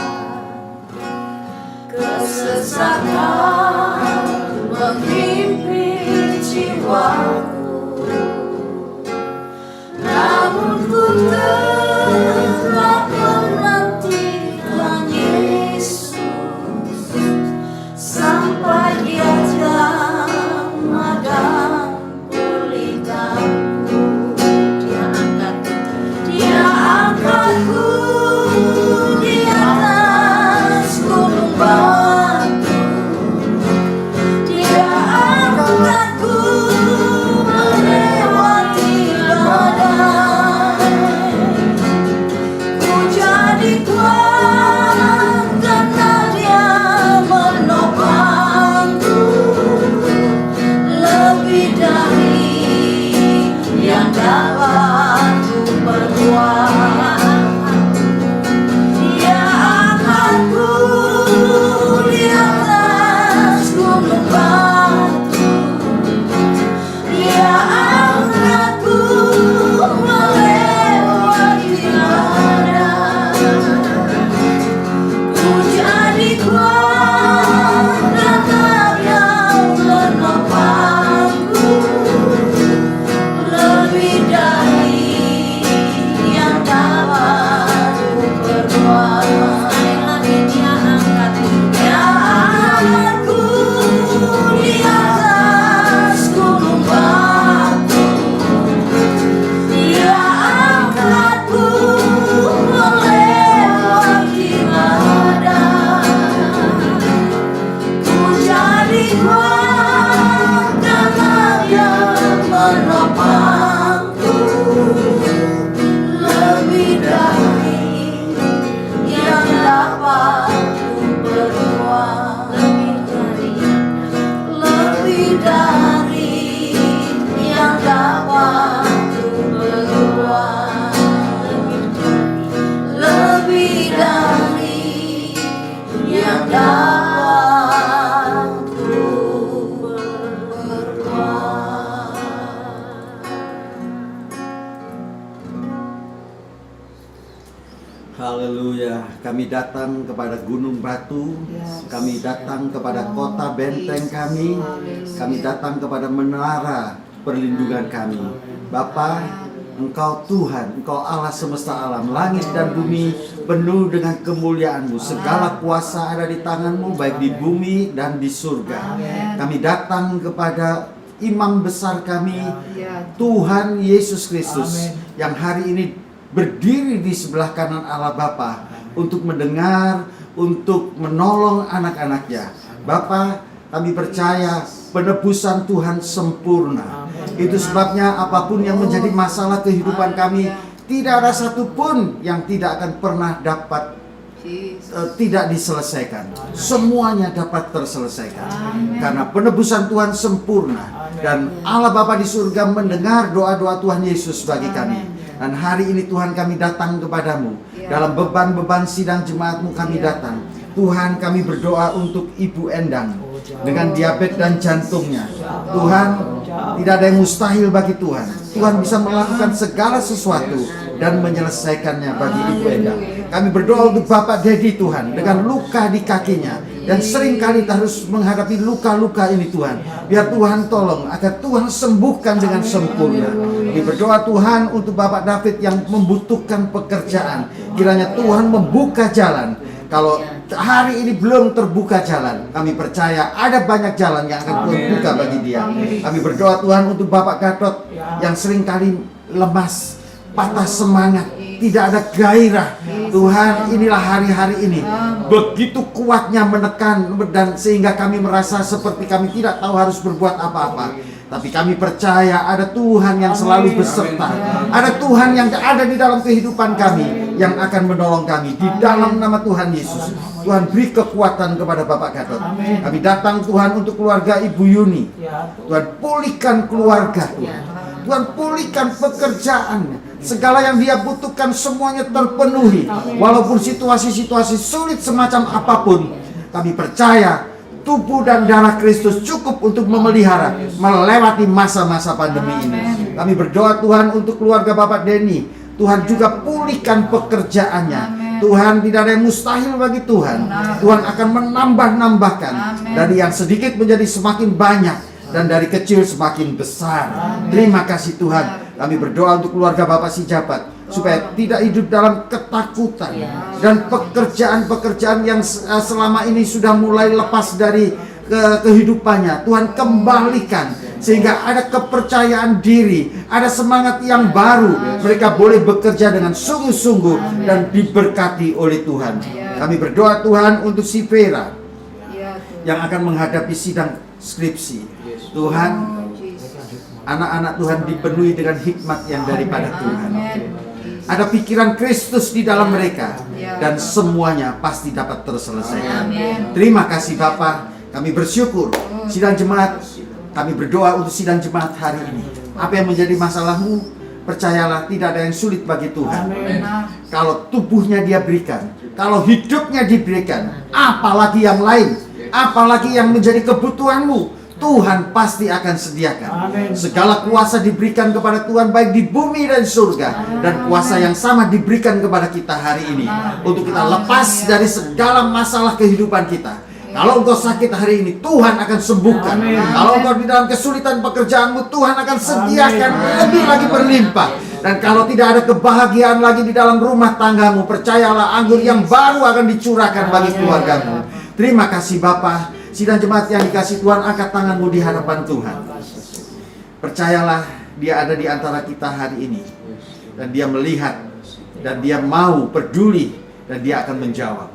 kesesakan menghimpit jiwaku, namun ku tetap menantikan Yesus sampai Dia jamah dan pulihkanku. Dia angkatku di atas gunung batu. Dia Haleluya. Kami datang kepada gunung batu, kami datang kepada kota benteng kami, kami datang kepada menara perlindungan kami. Bapa, Engkau Tuhan, Engkau Allah semesta alam, langit dan bumi penuh dengan kemuliaan-Mu. Segala kuasa ada di tangan-Mu, baik di bumi dan di surga. Kami datang kepada Imam besar kami, Tuhan Yesus Kristus, yang hari ini berdiri di sebelah kanan Allah Bapa untuk mendengar, untuk menolong anak-anaknya. Bapa, kami percaya penebusan Tuhan sempurna. Itu sebabnya apapun yang menjadi masalah kehidupan kami, tidak ada satupun yang tidak akan pernah dapat tidak diselesaikan. Semuanya dapat terselesaikan karena penebusan Tuhan sempurna. Dan Allah Bapa di surga mendengar doa-doa Tuhan Yesus bagi kami. Dan hari ini Tuhan kami datang kepadamu. Dalam beban-beban sidang jemaatmu kami datang. Tuhan, kami berdoa untuk Ibu Endang dengan diabetes dan jantungnya. Tuhan, tidak ada yang mustahil bagi Tuhan. Tuhan bisa melakukan segala sesuatu dan menyelesaikannya bagi Ibu Endang. Kami berdoa untuk Bapak Dedi Tuhan dengan luka di kakinya, dan seringkali harus menghadapi luka-luka ini Tuhan. Biar Tuhan tolong agar Tuhan sembuhkan dengan sempurna. Kami berdoa Tuhan untuk Bapak David yang membutuhkan pekerjaan. Kiranya Tuhan membuka jalan. Kalau hari ini belum terbuka jalan, kami percaya ada banyak jalan yang akan Tuhan buka bagi dia. Kami berdoa Tuhan untuk Bapak Gatot yang seringkali lemas, patah semangat, tidak ada gairah. Tuhan, inilah hari-hari ini begitu kuatnya menekan, dan sehingga kami merasa seperti kami tidak tahu harus berbuat apa-apa. Tapi kami percaya ada Tuhan yang selalu beserta. Ada Tuhan yang ada di dalam kehidupan kami, yang akan menolong kami di dalam nama Tuhan Yesus. Tuhan, beri kekuatan kepada Bapak Gatot. Kami datang Tuhan untuk keluarga Ibu Yuni. Tuhan, pulihkan keluarga Tuhan. Tuhan, pulihkan pekerjaannya. Segala yang dia butuhkan semuanya terpenuhi. Walaupun situasi-situasi sulit semacam apapun, kami percaya tubuh dan darah Kristus cukup untuk memelihara melewati masa-masa pandemi ini. Kami berdoa Tuhan untuk keluarga Bapak Denny. Tuhan juga pulihkan pekerjaannya. Tuhan, tidak ada yang mustahil bagi Tuhan. Tuhan akan menambah-nambahkan. Dari yang sedikit menjadi semakin banyak, dan dari kecil semakin besar. Terima kasih Tuhan. Kami berdoa untuk keluarga Bapak Sijabat, supaya tidak hidup dalam ketakutan, dan pekerjaan-pekerjaan yang selama ini sudah mulai lepas dari kehidupannya. Tuhan, kembalikan sehingga ada kepercayaan diri, ada semangat yang baru. Mereka boleh bekerja dengan sungguh-sungguh dan diberkati oleh Tuhan. Kami berdoa Tuhan untuk si Vera yang akan menghadapi sidang skripsi. Tuhan, anak-anak Tuhan dipenuhi dengan hikmat yang daripada Tuhan. Ada pikiran Kristus di dalam mereka, dan semuanya pasti dapat terselesaikan. Terima kasih Bapa. Kami bersyukur sidang jemaat. Kami berdoa untuk sidang jemaat hari ini. Apa yang menjadi masalahmu, percayalah tidak ada yang sulit bagi Tuhan. Kalau tubuhnya dia berikan, kalau hidupnya diberikan, apalagi yang lain, apalagi yang menjadi kebutuhanmu, Tuhan pasti akan sediakan. Segala kuasa diberikan kepada Tuhan, baik di bumi dan surga. Dan kuasa yang sama diberikan kepada kita hari ini, untuk kita lepas dari segala masalah kehidupan kita. Kalau engkau sakit hari ini, Tuhan akan sembuhkan. Kalau engkau di dalam kesulitan pekerjaanmu, Tuhan akan sediakan lebih lagi berlimpah. Dan kalau tidak ada kebahagiaan lagi di dalam rumah tanggamu, percayalah anggur yang baru akan dicurahkan bagi keluargamu. Terima kasih Bapa. Sidang jemaat yang dikasih Tuhan, angkat tanganmu di hadapan Tuhan. Percayalah dia ada di antara kita hari ini, dan dia melihat, dan dia mau peduli, dan dia akan menjawab.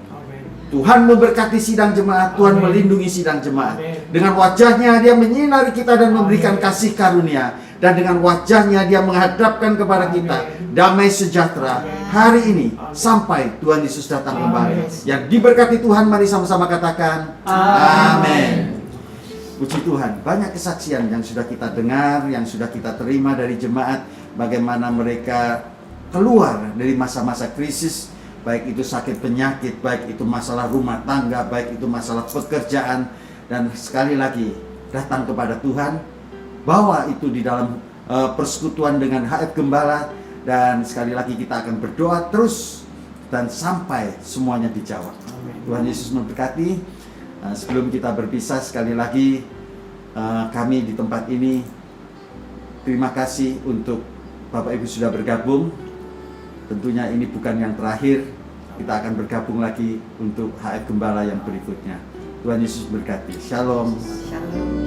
Tuhan memberkati sidang jemaat. Tuhan melindungi sidang jemaat. Dengan wajahnya dia menyinari kita dan memberikan kasih karunia. Dan dengan wajahnya dia menghadapkan kepada kita damai sejahtera hari ini sampai Tuhan Yesus datang kembali. Yang diberkati Tuhan, mari sama-sama katakan amin. Puji Tuhan, banyak kesaksian yang sudah kita dengar, yang sudah kita terima dari jemaat, bagaimana mereka keluar dari masa-masa krisis, baik itu sakit penyakit, baik itu masalah rumah tangga, baik itu masalah pekerjaan. Dan sekali lagi datang kepada Tuhan, bawa itu di dalam persekutuan dengan HF Gembala. Dan sekali lagi kita akan berdoa terus dan sampai semuanya dijawab. Tuhan Yesus memberkati. Sebelum kita berpisah sekali lagi, kami di tempat ini terima kasih untuk Bapak Ibu sudah bergabung. Tentunya ini bukan yang terakhir. Kita akan bergabung lagi untuk HF Gembala yang berikutnya. Tuhan Yesus berkati. Shalom. Shalom.